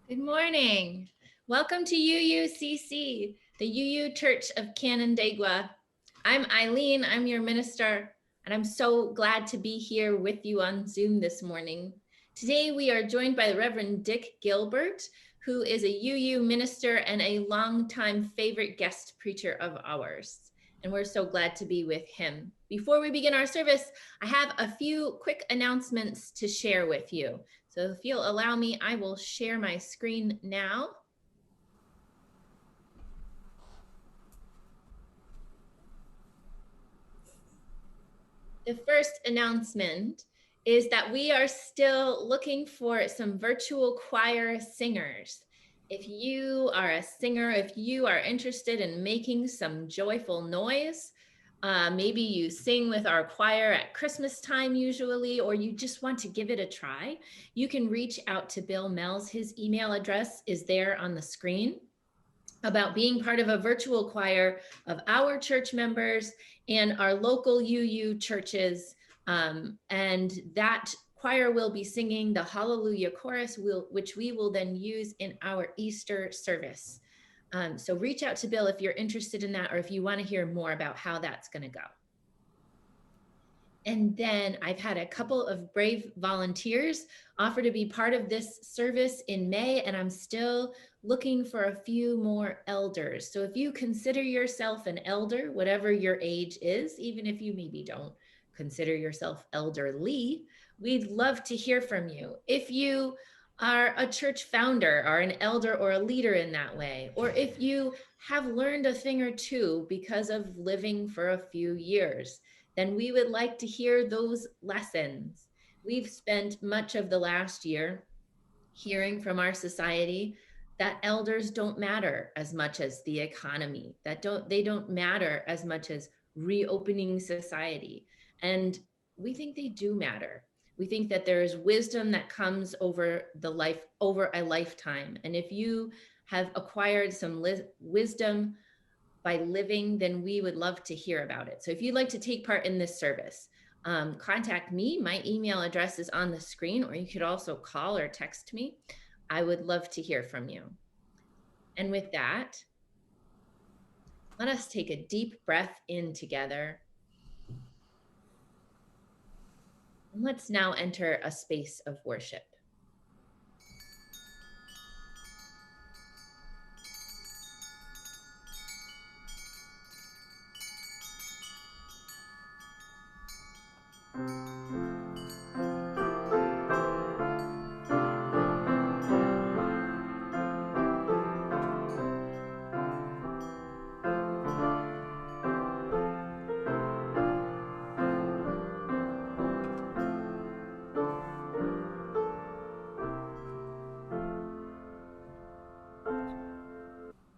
Good morning. Welcome to UUCC, the UU Church of Canandaigua. I'm Eileen, I'm your minister, and I'm so glad to be here with you on Zoom this morning. Today we are joined by the Reverend Dick Gilbert, who is a UU minister and a longtime favorite guest preacher of ours. And we're so glad to be with him. Before we begin our service, I have a few quick announcements to share with you. So if you'll allow me, I will share my screen now. The first announcement is that we are still looking for some virtual choir singers. If you are a singer, if you are interested in making some joyful noise, maybe you sing with our choir at Christmas time usually, or you just want to give it a try, you can reach out to Bill Mells. His email address is there on the screen, about being part of a virtual choir of our church members and our local UU churches. And that choir will be singing the Hallelujah Chorus, which we will then use in our Easter service. So reach out to Bill if you're interested in that, or if you want to hear more about how that's going to go. And then I've had a couple of brave volunteers offer to be part of this service in May, and I'm still looking for a few more elders. So if you consider yourself an elder, whatever your age is, even if you maybe don't consider yourself elderly, we'd love to hear from you. If you are a church founder or an elder or a leader in that way, or if you have learned a thing or two because of living for a few years, then we would like to hear those lessons. We've spent much of the last year hearing from our society that elders don't matter as much as the economy, that they don't matter as much as reopening society. And we think they do matter. We think that there is wisdom that comes over a lifetime. And if you have acquired some wisdom by living, then we would love to hear about it. So if you'd like to take part in this service, contact me. My email address is on the screen, or you could also call or text me. I would love to hear from you. And with that, let us take a deep breath in together. And let's now enter a space of worship.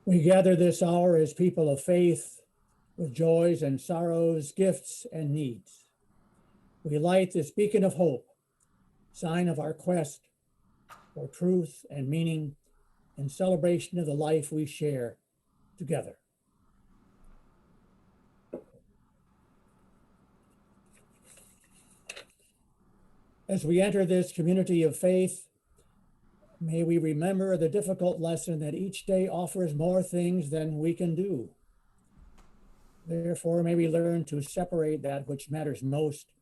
We gather this hour as people of faith, with joys and sorrows, gifts and needs. We light this beacon of hope, sign of our quest for truth and meaning in celebration of the life we share together. As we enter this community of faith, may we remember the difficult lesson that each day offers more things than we can do. Therefore, may we learn to separate that which matters most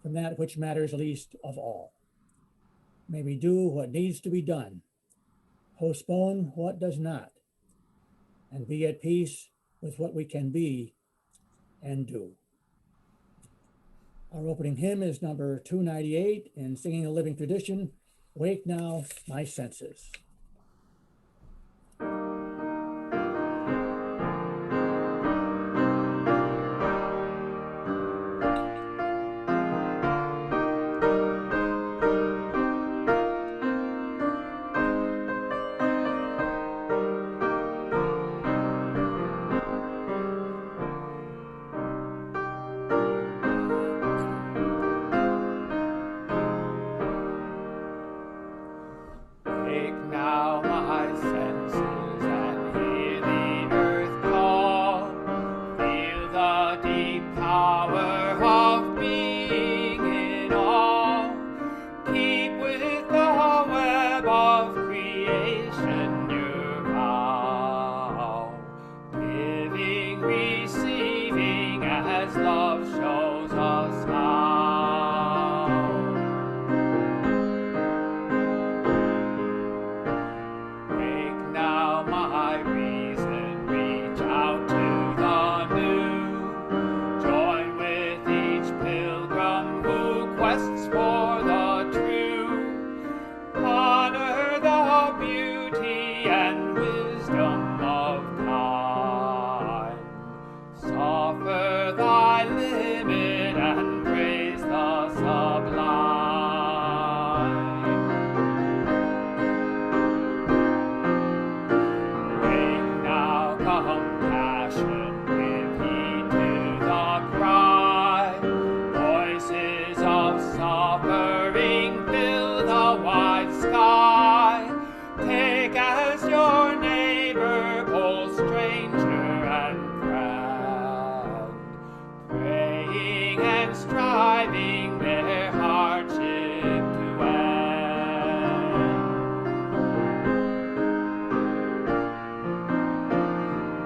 from that which matters least of all. May we do what needs to be done, postpone what does not, and be at peace with what we can be and do. Our opening hymn is number 298 in Singing a Living Tradition, Wake Now, My Senses. Of creation. as love shows us how. Wake now, my reason, reach out to the new. Join with each pilgrim who quests for the true. Honor the beauty and wisdom of kind. Suffer thy limit and praise the sublime. Wake now, compassion, give heed to the cry. Voices of suffering fill the wide sky. Take as your neighbor both stranger and friend, praying and striving their hardship to end.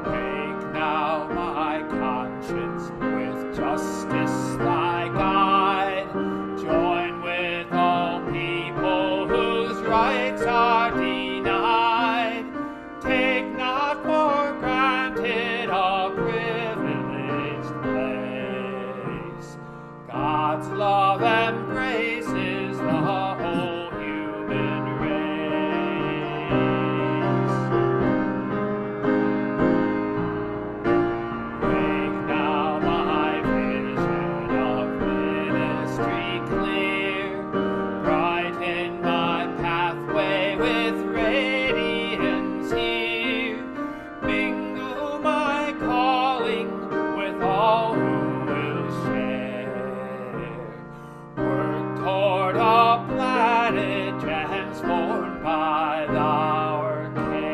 Wake now, my conscience, with justice thy guide. Join with all people whose rights are denied. Take not for granted a privileged place. God's love embraces the whole human race. Wake now, my vision of ministry clear. Brighten my pathway with radiance here. Mingle my calling with all who will share. Work toward a planet transformed by our care.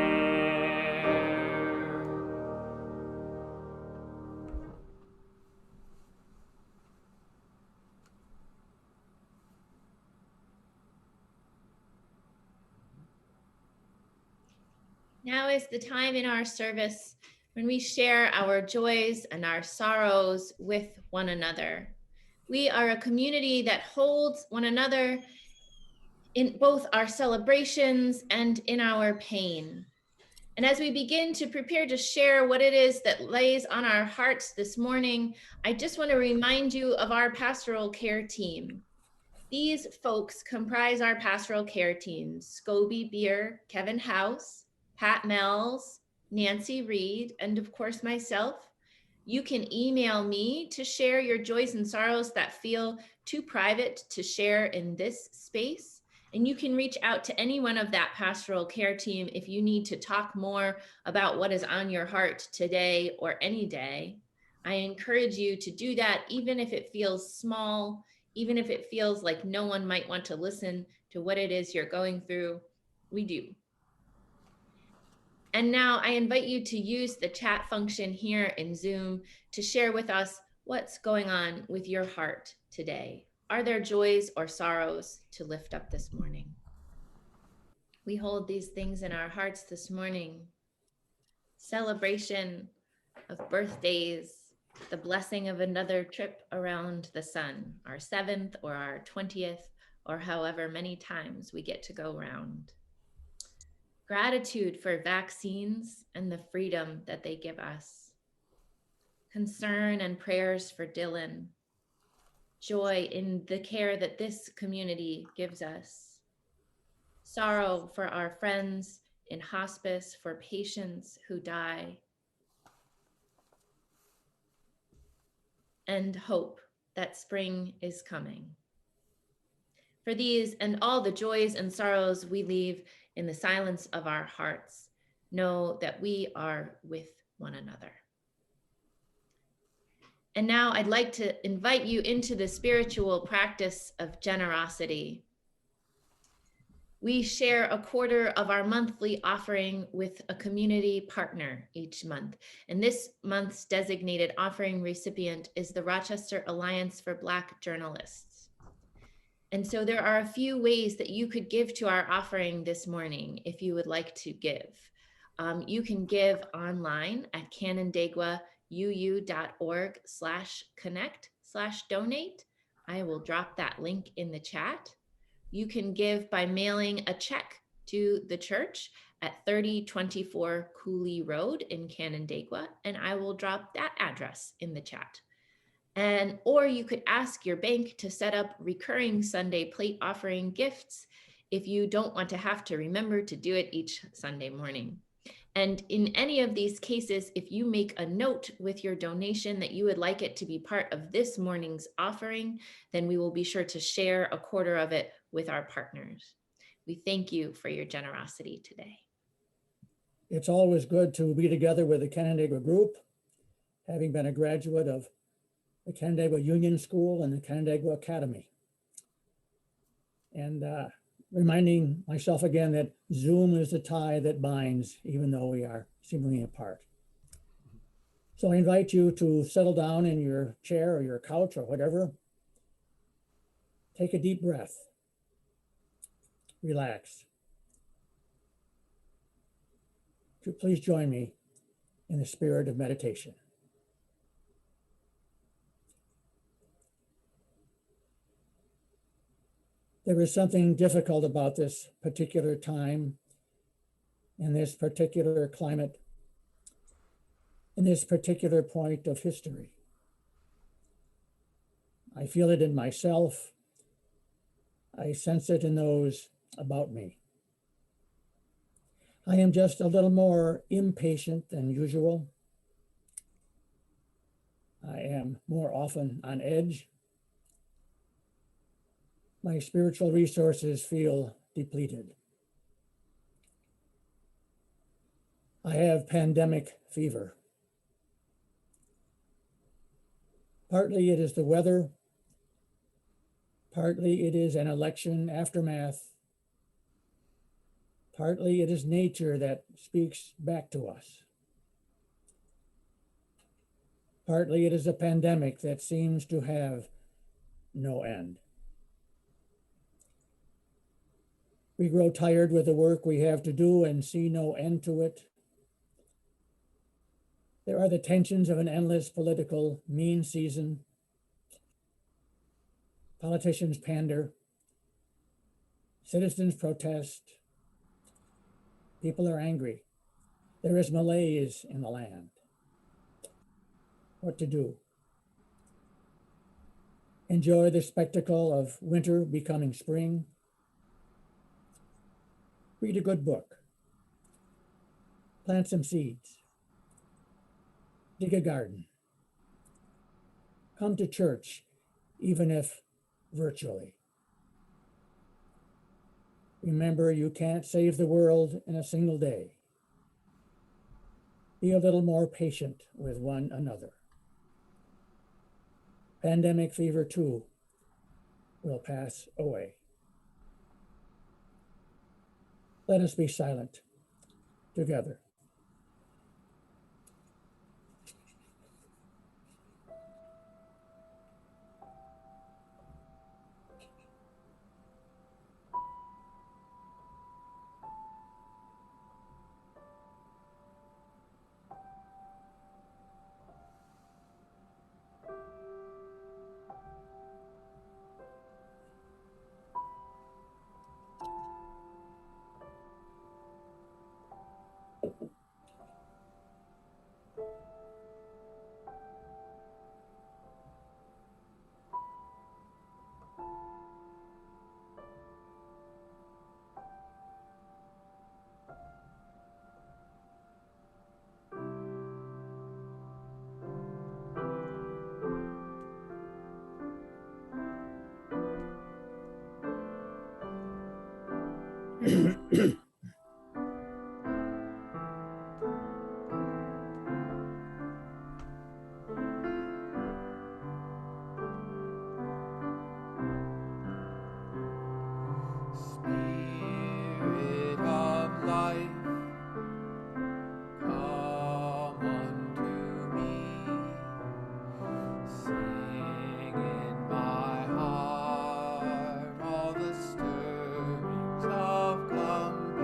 Now is the time in our service when we share our joys and our sorrows with one another. We are a community that holds one another in both our celebrations and in our pain. And as we begin to prepare to share what it is that lays on our hearts this morning, I just want to remind you of our pastoral care team. These folks comprise our pastoral care team: Scobie Beer, Kevin House, Pat Mells, Nancy Reed, and of course myself. You can email me to share your joys and sorrows that feel too private to share in this space. And you can reach out to any one of that pastoral care team if you need to talk more about what is on your heart today or any day. I encourage you to do that, even if it feels small, even if it feels like no one might want to listen to what it is you're going through. We do. And now I invite you to use the chat function here in Zoom to share with us what's going on with your heart today. Are there joys or sorrows to lift up this morning? We hold these things in our hearts this morning. Celebration of birthdays, the blessing of another trip around the sun, our 7th or our 20th, or however many times we get to go round. Gratitude for vaccines and the freedom that they give us. Concern and prayers for Dylan. Joy in the care that this community gives us. Sorrow for our friends in hospice, for patients who die. And hope that spring is coming. For these and all the joys and sorrows we leave in the silence of our hearts, know that we are with one another. And now I'd like to invite you into the spiritual practice of generosity. We share a quarter of our monthly offering with a community partner each month. And this month's designated offering recipient is the Rochester Alliance for Black Journalists. And so there are a few ways that you could give to our offering this morning if you would like to give. You can give online at Canandaigua uu.org/connect/donate. I will drop that link in the chat. You can give by mailing a check to the church at 3024 Cooley Road in Canandaigua, and I will drop that address in the chat. Or you could ask your bank to set up recurring Sunday plate offering gifts if you don't want to have to remember to do it each Sunday morning. And in any of these cases, if you make a note with your donation that you would like it to be part of this morning's offering, then we will be sure to share a quarter of it with our partners. We thank you for your generosity today. It's always good to be together with the Canandaigua group, having been a graduate of the Canandaigua Union School and the Canandaigua Academy. And reminding myself again that Zoom is the tie that binds, even though we are seemingly apart. So I invite you to settle down in your chair or your couch or whatever. Take a deep breath. Relax. Would you please join me in the spirit of meditation? There is something difficult about this particular time, in this particular climate, in this particular point of history. I feel it in myself. I sense it in those about me. I am just a little more impatient than usual. I am more often on edge. My spiritual resources feel depleted. I have pandemic fever. Partly it is the weather. Partly it is an election aftermath. Partly it is nature that speaks back to us. Partly it is a pandemic that seems to have no end. We grow tired with the work we have to do and see no end to it. There are the tensions of an endless political mean season. Politicians pander. Citizens protest. People are angry. There is malaise in the land. What to do? Enjoy the spectacle of winter becoming spring. Read a good book. Plant some seeds. Dig a garden. Come to church, even if virtually. Remember, you can't save the world in a single day. Be a little more patient with one another. Pandemic fever too will pass away. Let us be silent together. Spirit of life, come unto me. Sing in my heart all the stirrings of compassion.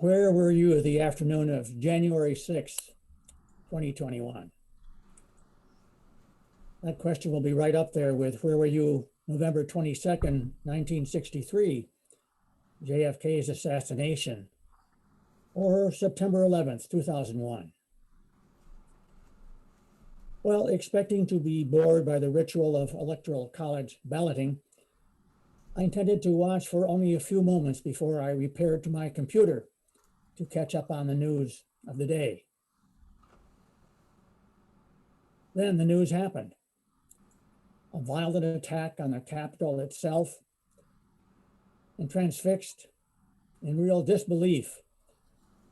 Where were you the afternoon of January 6th, 2021? That question will be right up there with where were you November 22nd, 1963, JFK's assassination, or September 11th, 2001. Well, expecting to be bored by the ritual of electoral college balloting, I intended to watch for only a few moments before I repaired to my computer to catch up on the news of the day. Then the news happened. A violent attack on the Capitol itself, and transfixed in real disbelief,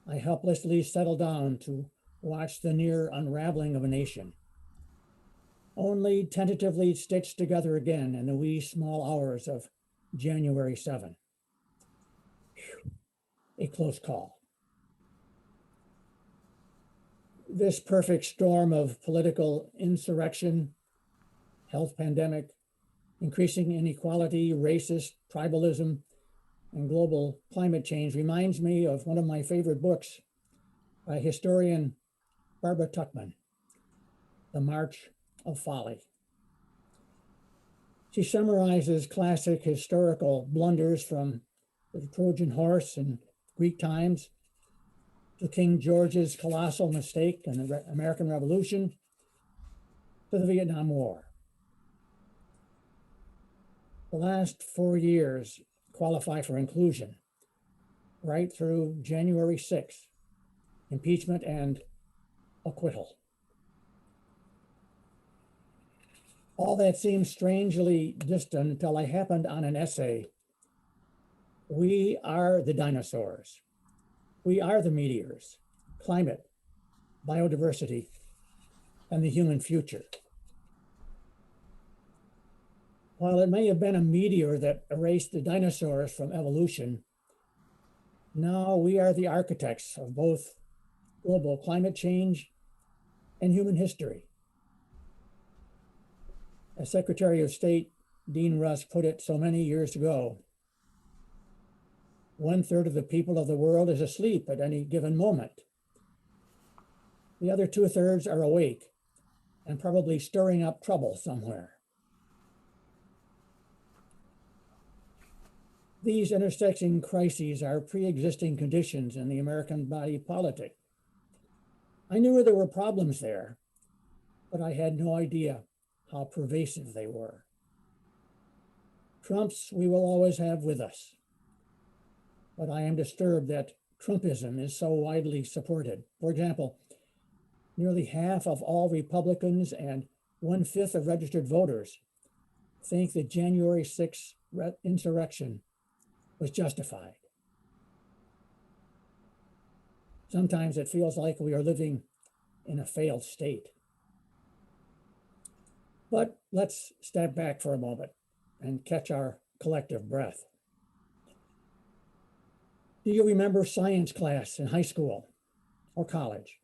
I helplessly settled down to watch the near unraveling of a nation, only tentatively stitched together again in the wee small hours of January 7. A close call. This perfect storm of political insurrection, health pandemic, increasing inequality, racist tribalism, and global climate change reminds me of one of my favorite books by historian Barbara Tuchman, The March of Folly. She summarizes classic historical blunders from the Trojan horse in Greek times to King George's colossal mistake in the American Revolution to the Vietnam War. The last 4 years qualify for inclusion, right through January 6th, impeachment and acquittal. All that seems strangely distant until I happened on an essay. We are the dinosaurs. We are the meteors, climate, biodiversity, and the human future. While it may have been a meteor that erased the dinosaurs from evolution, now we are the architects of both global climate change and human history. As Secretary of State Dean Rusk put it so many years ago, 1/3 of the people of the world is asleep at any given moment. The other 2/3 are awake and probably stirring up trouble somewhere. These intersecting crises are pre-existing conditions in the American body politic. I knew there were problems there, but I had no idea how pervasive they were. Trumps we will always have with us, but I am disturbed that Trumpism is so widely supported. For example, nearly half of all Republicans and 1/5 of registered voters think the January 6th insurrection was justified. Sometimes it feels like we are living in a failed state. But let's step back for a moment and catch our collective breath. Do you remember science class in high school or college?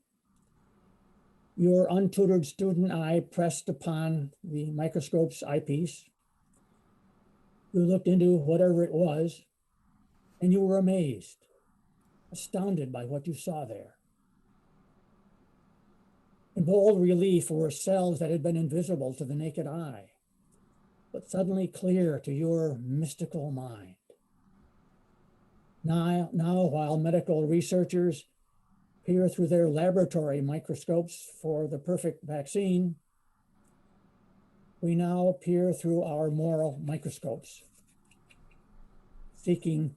Your untutored student eye pressed upon the microscope's eyepiece. You looked into whatever it was, and you were amazed, astounded by what you saw there. In bold relief were cells that had been invisible to the naked eye, but suddenly clear to your mystical mind. Now, while medical researchers peer through their laboratory microscopes for the perfect vaccine, we now peer through our moral microscopes, seeking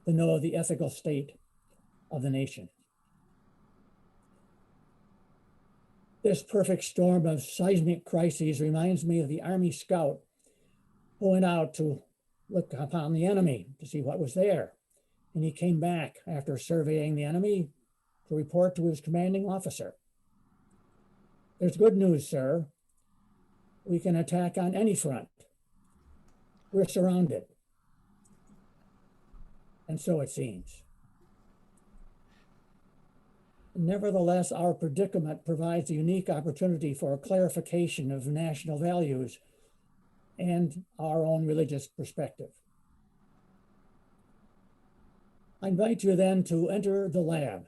to know the ethical state of the nation. This perfect storm of seismic crises reminds me of the Army scout who went out to look upon the enemy to see what was there. And he came back after surveying the enemy to report to his commanding officer. There's good news, sir. We can attack on any front. We're surrounded. And so it seems. Nevertheless, our predicament provides a unique opportunity for a clarification of national values and our own religious perspective. I invite you then to enter the lab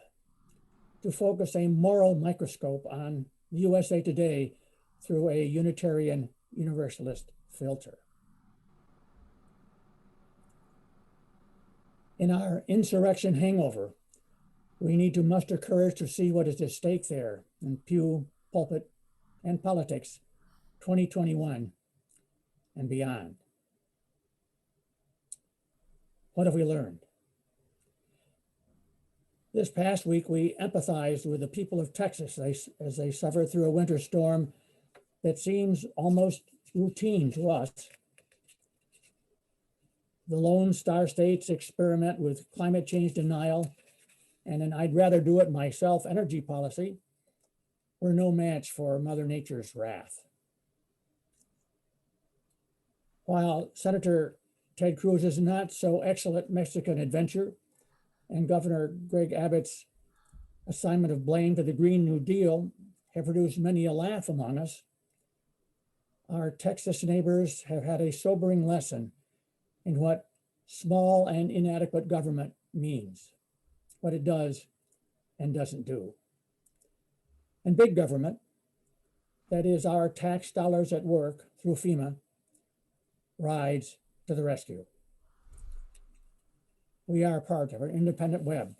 to focus a moral microscope on the USA Today through a Unitarian Universalist filter. In our insurrection hangover, we need to muster courage to see what is at stake there in Pew, Pulpit, and Politics 2021 and beyond. What have we learned? This past week, we empathized with the people of Texas as they suffered through a winter storm that seems almost routine to us. The Lone Star States experiment with climate change denial and an I'd rather do it myself energy policy were no match for Mother Nature's wrath. While Senator Ted Cruz's not so excellent Mexican adventure and Governor Greg Abbott's assignment of blame to the Green New Deal have produced many a laugh among us, our Texas neighbors have had a sobering lesson in what small and inadequate government means, what it does and doesn't do. And big government, that is our tax dollars at work through FEMA, rides to the rescue. We are part of an independent web,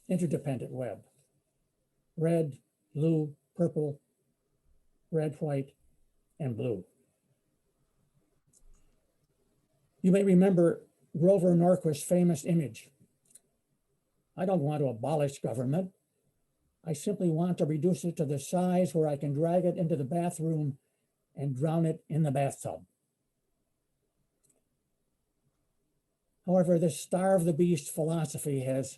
interdependent web. Red, blue, purple, red, white, and blue. You may remember Grover Norquist's famous image. I don't want to abolish government. I simply want to reduce it to the size where I can drag it into the bathroom and drown it in the bathtub. However, this starve the beast philosophy has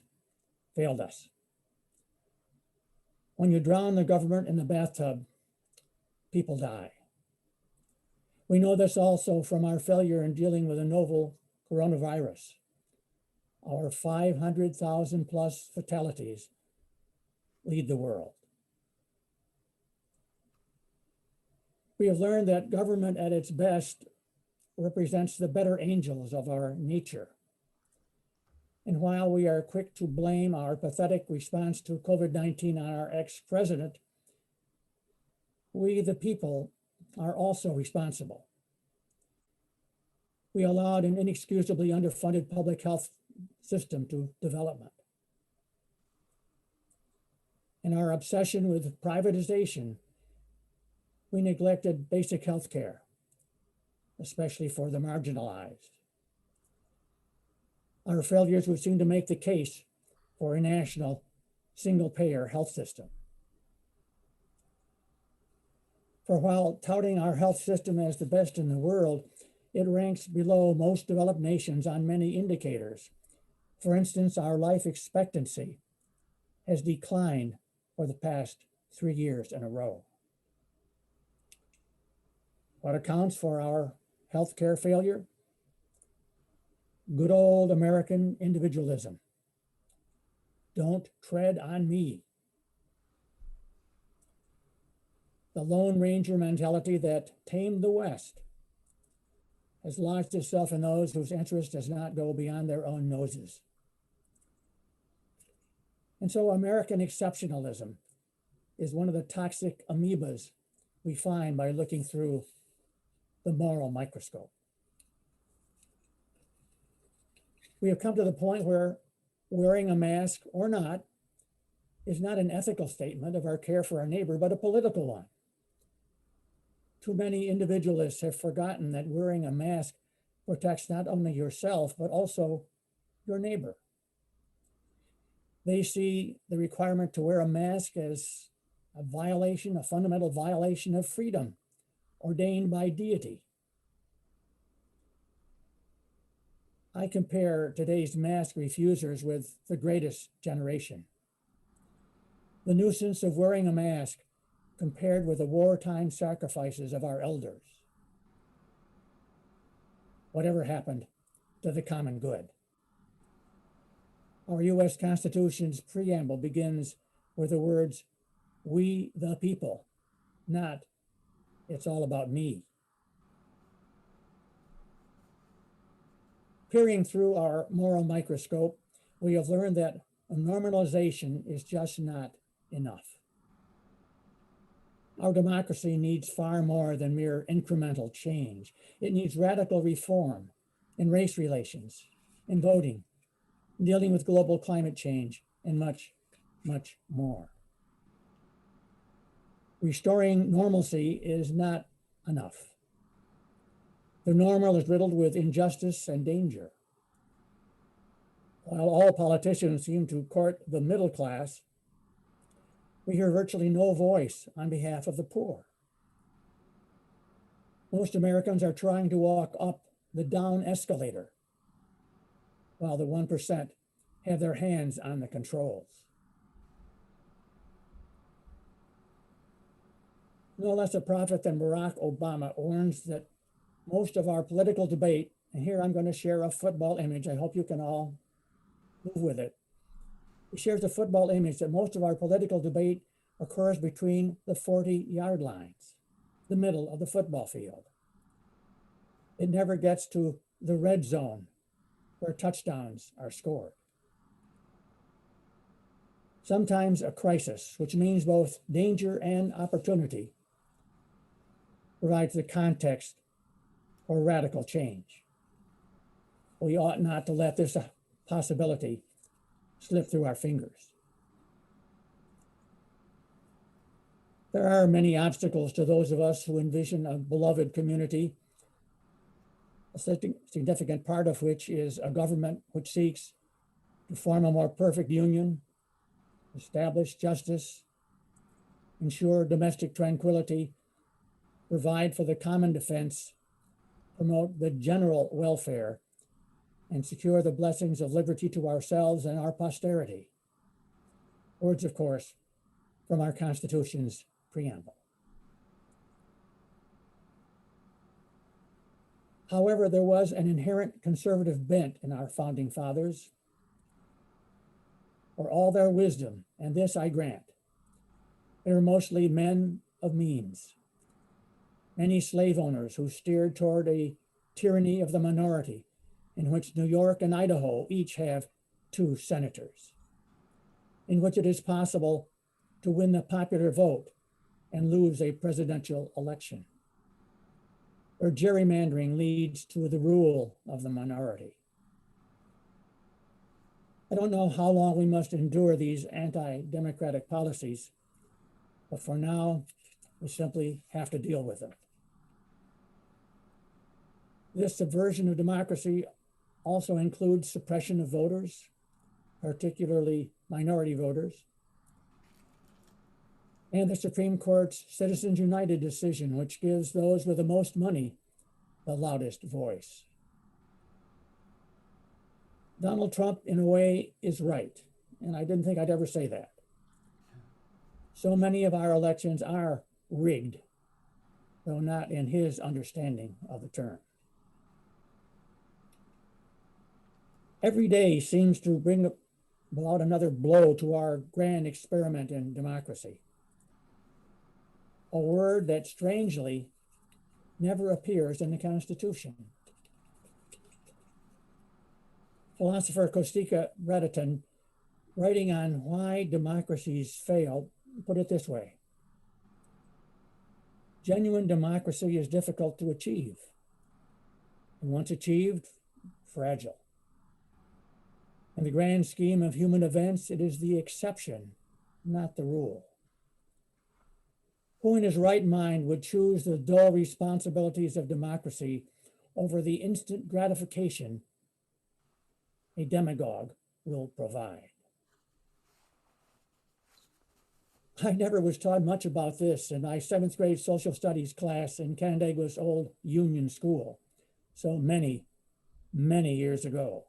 failed us. When you drown the government in the bathtub, people die. We know this also from our failure in dealing with the novel coronavirus. Our 500,000 plus fatalities lead the world. We have learned that government at its best represents the better angels of our nature. And while we are quick to blame our pathetic response to COVID-19 on our ex-president, we, the people, are also responsible. We allowed an inexcusably underfunded public health system to development. In our obsession with privatization, we neglected basic health care, especially for the marginalized. Our failures would seem to make the case for a national single-payer health system. For while touting our health system as the best in the world, it ranks below most developed nations on many indicators. For instance, our life expectancy has declined for the past 3 years in a row. What accounts for our healthcare failure? Good old American individualism. Don't tread on me. The Lone Ranger mentality that tamed the West has lodged itself in those whose interest does not go beyond their own noses. And so American exceptionalism is one of the toxic amoebas we find by looking through the moral microscope. We have come to the point where wearing a mask or not is not an ethical statement of our care for our neighbor, but a political one. Too many individualists have forgotten that wearing a mask protects not only yourself, but also your neighbor. They see the requirement to wear a mask as a violation, a fundamental violation of freedom ordained by deity. I compare today's mask refusers with the greatest generation. The nuisance of wearing a mask compared with the wartime sacrifices of our elders. Whatever happened to the common good? Our U.S. Constitution's preamble begins with the words, "We the people," not "it's all about me." Peering through our moral microscope, we have learned that a normalization is just not enough. Our democracy needs far more than mere incremental change. It needs radical reform in race relations, in voting, dealing with global climate change, and much, much more. Restoring normalcy is not enough. The normal is riddled with injustice and danger. While all politicians seem to court the middle class, we hear virtually no voice on behalf of the poor. Most Americans are trying to walk up the down escalator, while the 1% have their hands on the controls. No less a prophet than Barack Obama warns that most of our political debate, and here I'm going to share a football image, I hope you can all move with it. He shares a football image that most of our political debate occurs between the 40-yard lines, the middle of the football field. It never gets to the red zone where touchdowns are scored. Sometimes a crisis, which means both danger and opportunity, provides the context for radical change. We ought not to let this possibility slip through our fingers. There are many obstacles to those of us who envision a beloved community, a significant part of which is a government which seeks to form a more perfect union, establish justice, ensure domestic tranquility, provide for the common defense, promote the general welfare, and secure the blessings of liberty to ourselves and our posterity. Words, of course, from our Constitution's preamble. However, there was an inherent conservative bent in our founding fathers. For all their wisdom, and this I grant, they were mostly men of means, many slave owners who steered toward a tyranny of the minority, in which New York and Idaho each have 2 senators, in which it is possible to win the popular vote and lose a presidential election, where gerrymandering leads to the rule of the minority. I don't know how long we must endure these anti-democratic policies, but for now, we simply have to deal with them. This subversion of democracy also includes suppression of voters, particularly minority voters, and the Supreme Court's Citizens United decision, which gives those with the most money the loudest voice. Donald Trump, in a way, is right, and I didn't think I'd ever say that. So many of our elections are rigged, though not in his understanding of the term. Every day seems to bring about another blow to our grand experiment in democracy. A word that strangely never appears in the Constitution. Philosopher Kostika Bredeton, writing on why democracies fail, put it this way: genuine democracy is difficult to achieve, and once achieved, fragile. In the grand scheme of human events, it is the exception, not the rule. Who in his right mind would choose the dull responsibilities of democracy over the instant gratification a demagogue will provide? I never was taught much about this in my 7th grade social studies class in Canandaigua's old Union School, so many, many years ago.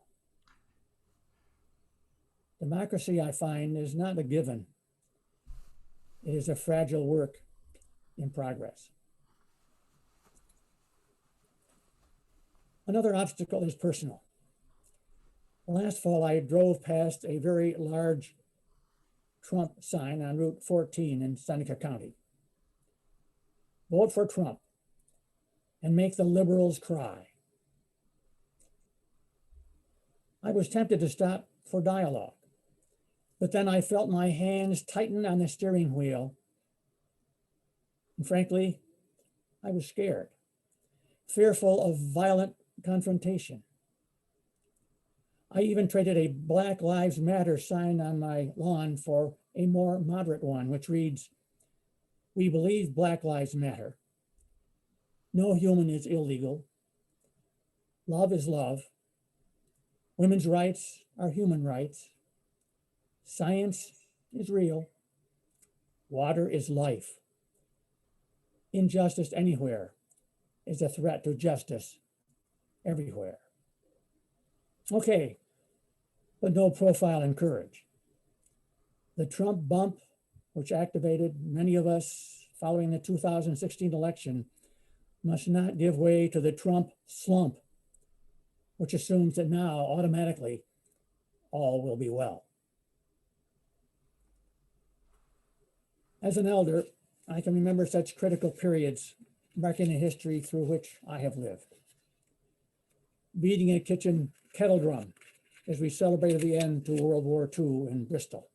Democracy, I find, is not a given. It is a fragile work in progress. Another obstacle is personal. Last fall, I drove past a very large Trump sign on Route 14 in Seneca County. Vote for Trump and make the liberals cry. I was tempted to stop for dialogue. But then I felt my hands tighten on the steering wheel. And frankly, I was scared, fearful of violent confrontation. I even traded a Black Lives Matter sign on my lawn for a more moderate one, which reads, "We believe Black Lives Matter. No human is illegal. Love is love. Women's rights are human rights. Science is real. Water is life. Injustice anywhere is a threat to justice everywhere." Okay, but no profile in courage. The Trump bump, which activated many of us following the 2016 election, must not give way to the Trump slump, which assumes that now automatically all will be well. As an elder, I can remember such critical periods marking the history through which I have lived. Beating a kitchen kettle drum as we celebrated the end to World War II in Bristol.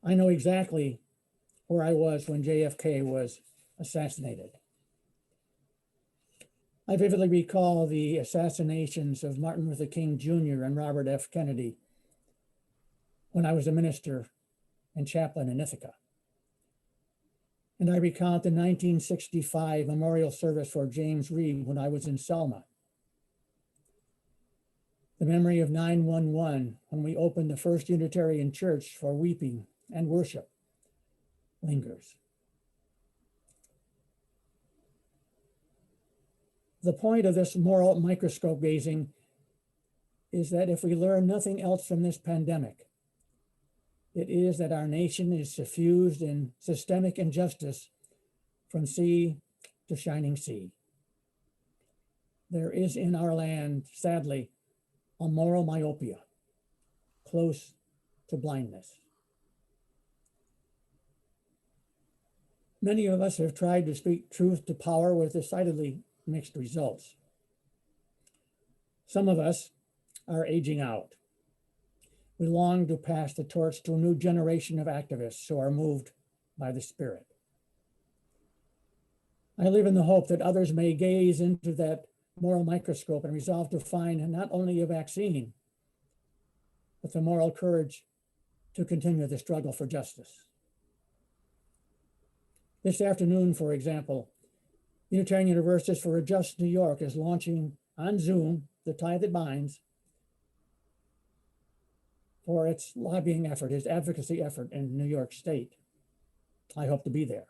I know exactly where I was when JFK was assassinated. I vividly recall the assassinations of Martin Luther King Jr. and Robert F. Kennedy when I was a minister and chaplain in Ithaca. And I recount the 1965 memorial service for James Reeb when I was in Selma. The memory of 9/11 when we opened the First Unitarian Church for weeping and worship lingers. The point of this moral microscope gazing is that if we learn nothing else from this pandemic, it is that our nation is suffused in systemic injustice from sea to shining sea. There is in our land, sadly, a moral myopia, close to blindness. Many of us have tried to speak truth to power with decidedly mixed results. Some of us are aging out. We long to pass the torch to a new generation of activists who are moved by the Spirit. I live in the hope that others may gaze into that moral microscope and resolve to find not only a vaccine, but the moral courage to continue the struggle for justice. This afternoon, for example, Unitarian Universalists for a Just New York is launching on Zoom the Tie That Binds for its lobbying effort, its advocacy effort in New York State. I hope to be there.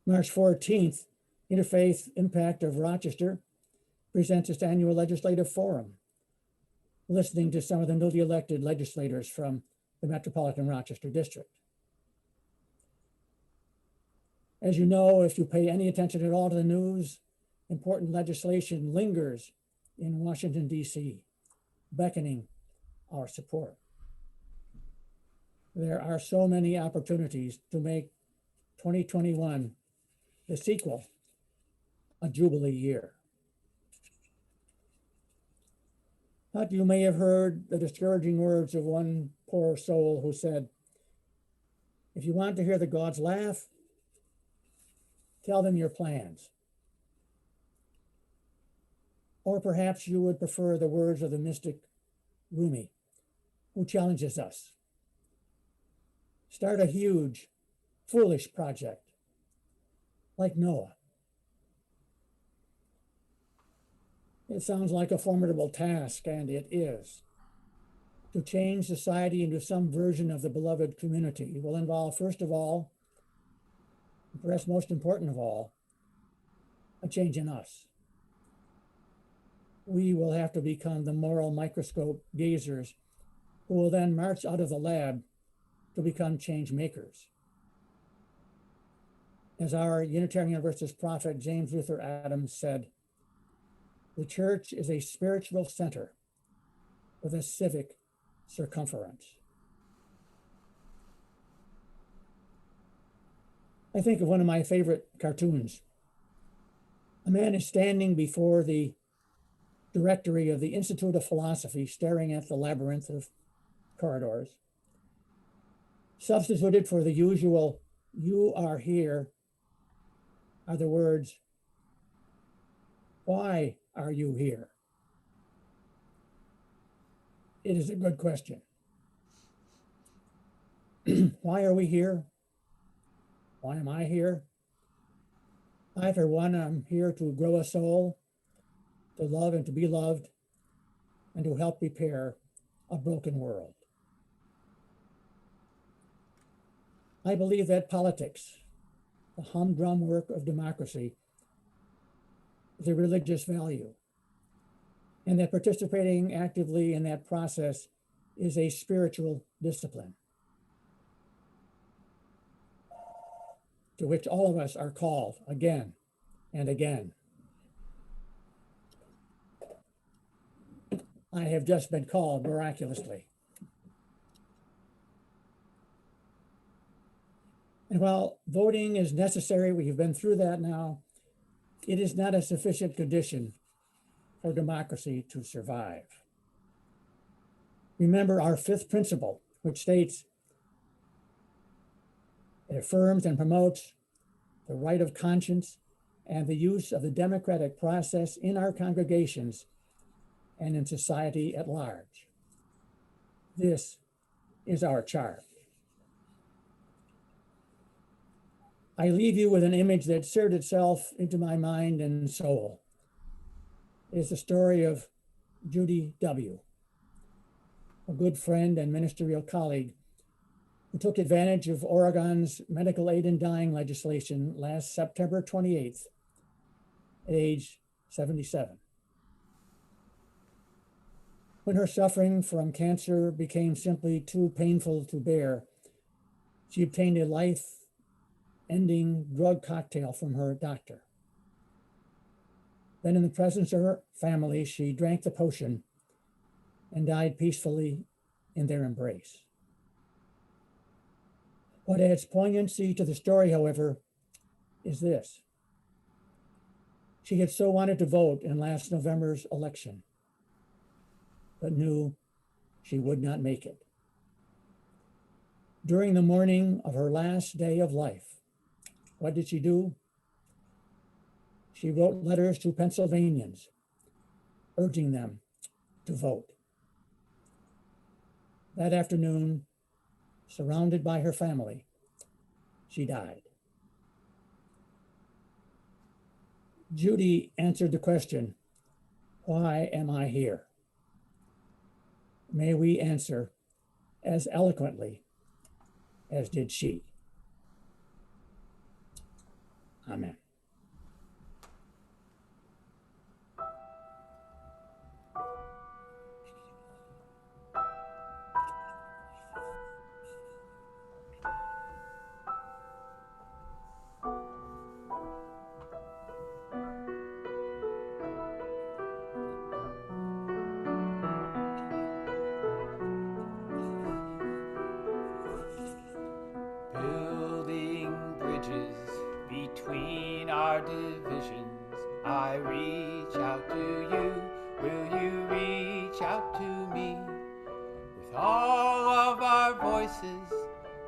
March 14th, Interfaith Impact of Rochester presents its annual legislative forum, listening to some of the newly elected legislators from the Metropolitan Rochester District. As you know, if you pay any attention at all to the news, important legislation lingers in Washington, D.C., beckoning our support. There are so many opportunities to make 2021, the sequel, a Jubilee year. But you may have heard the discouraging words of one poor soul who said, "If you want to hear the gods laugh, tell them your plans." Or perhaps you would prefer the words of the mystic Rumi, who challenges us. Start a huge, foolish project, like Noah. It sounds like a formidable task, and it is. To change society into some version of the beloved community will involve, first of all, and perhaps most important of all, a change in us. We will have to become the moral microscope gazers who will then march out of the lab to become change makers. As our Unitarian Universalist prophet James Luther Adams said, the church is a spiritual center with a civic circumference. I think of one of my favorite cartoons. A man is standing before the directory of the Institute of Philosophy staring at the labyrinth of corridors. Substituted for the usual "you are here" are the words, "Why are you here?" It is a good question. Why are we here? Why am I here? I, for one, am here to grow a soul, to love and to be loved, and to help repair a broken world. I believe that politics, the humdrum work of democracy, is a religious value, and that participating actively in that process is a spiritual discipline to which all of us are called again and again. I have just been called miraculously. And while voting is necessary, we've been through that now, it is not a sufficient condition for democracy to survive. Remember our fifth principle, which states it affirms and promotes the right of conscience and the use of the democratic process in our congregations and in society at large. This is our charge. I leave you with an image that seared itself into my mind and soul. It is the story of Judy W., a good friend and ministerial colleague who took advantage of Oregon's medical aid in dying legislation last September 28th at age 77. When her suffering from cancer became simply too painful to bear, she obtained a life-ending drug cocktail from her doctor. Then, in the presence of her family, she drank the potion and died peacefully in their embrace. What adds poignancy to the story, however, is this. She had so wanted to vote in last November's election, but knew she would not make it. During the morning of her last day of life, what did she do? She wrote letters to Pennsylvanians, urging them to vote. That afternoon, surrounded by her family, she died. Judy answered the question, "Why am I here?" May we answer as eloquently as did she. Amen. Building bridges between our divisions. I reach out to you. Will you reach out to me? With all of our voices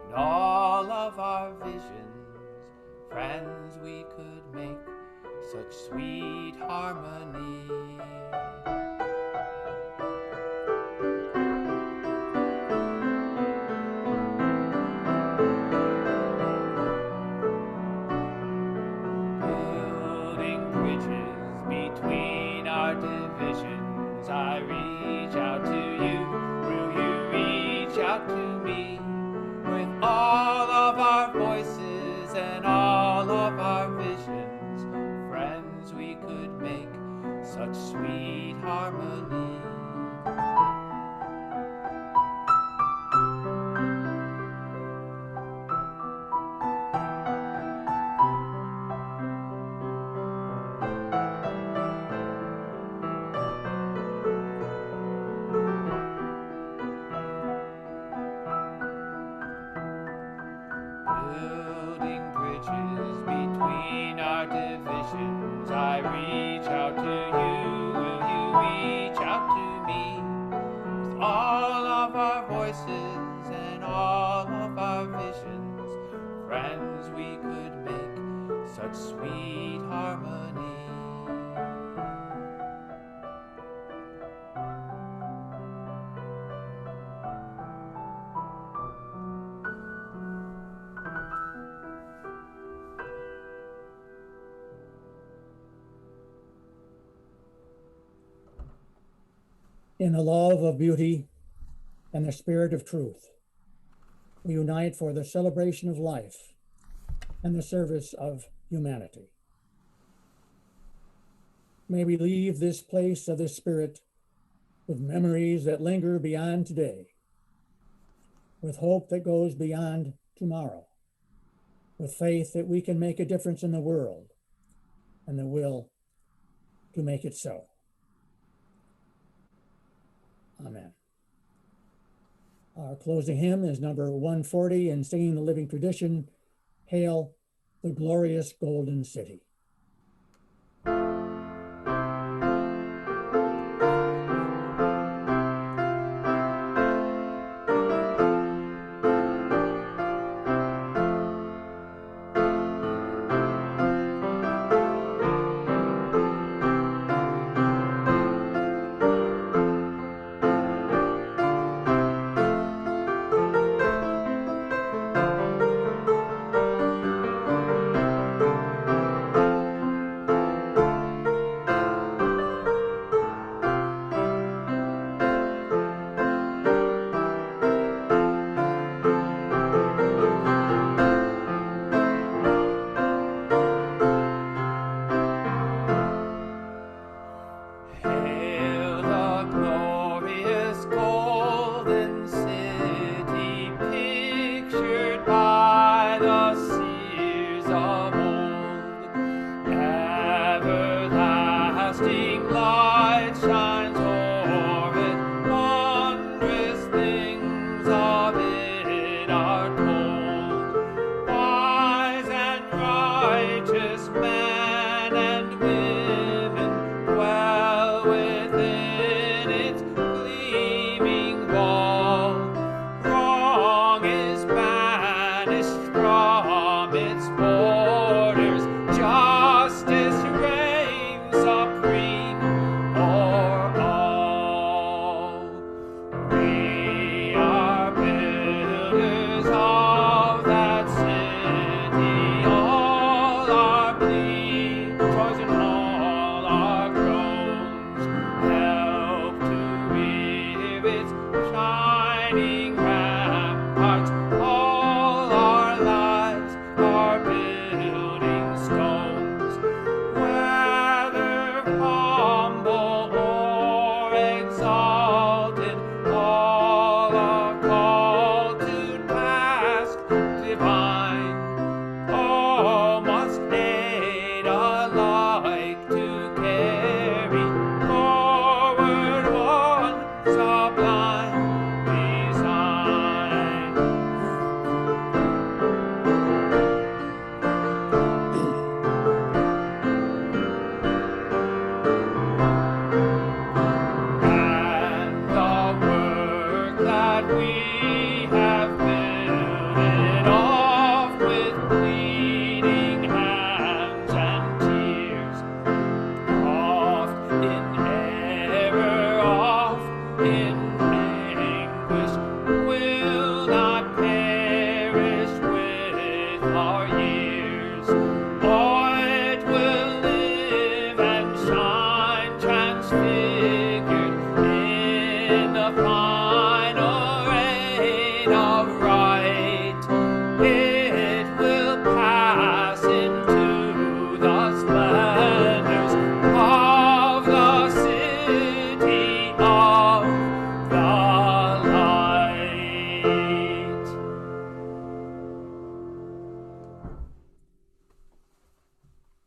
and all of our visions, friends, we could make such sweet harmony. Building bridges between our divisions, I reach out to you. Will you reach out to me? With all of our voices and all of our visions, friends, we could make such sweet harmony. of our voices and all of our visions, friends, we could make such sweet harmony. In the love of beauty and the spirit of truth, we unite for the celebration of life and the service of humanity. May we leave this place of the Spirit with memories that linger beyond today, with hope that goes beyond tomorrow, with faith that we can make a difference in the world, and the will to make it so. Amen. Our closing hymn is number 140 in Singing the Living Tradition, Hail the Glorious Golden City.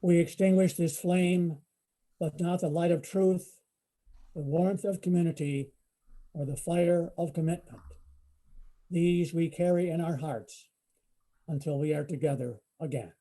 We extinguish this flame, but not the light of truth, the warmth of community, or the fire of commitment. These we carry in our hearts until we are together again.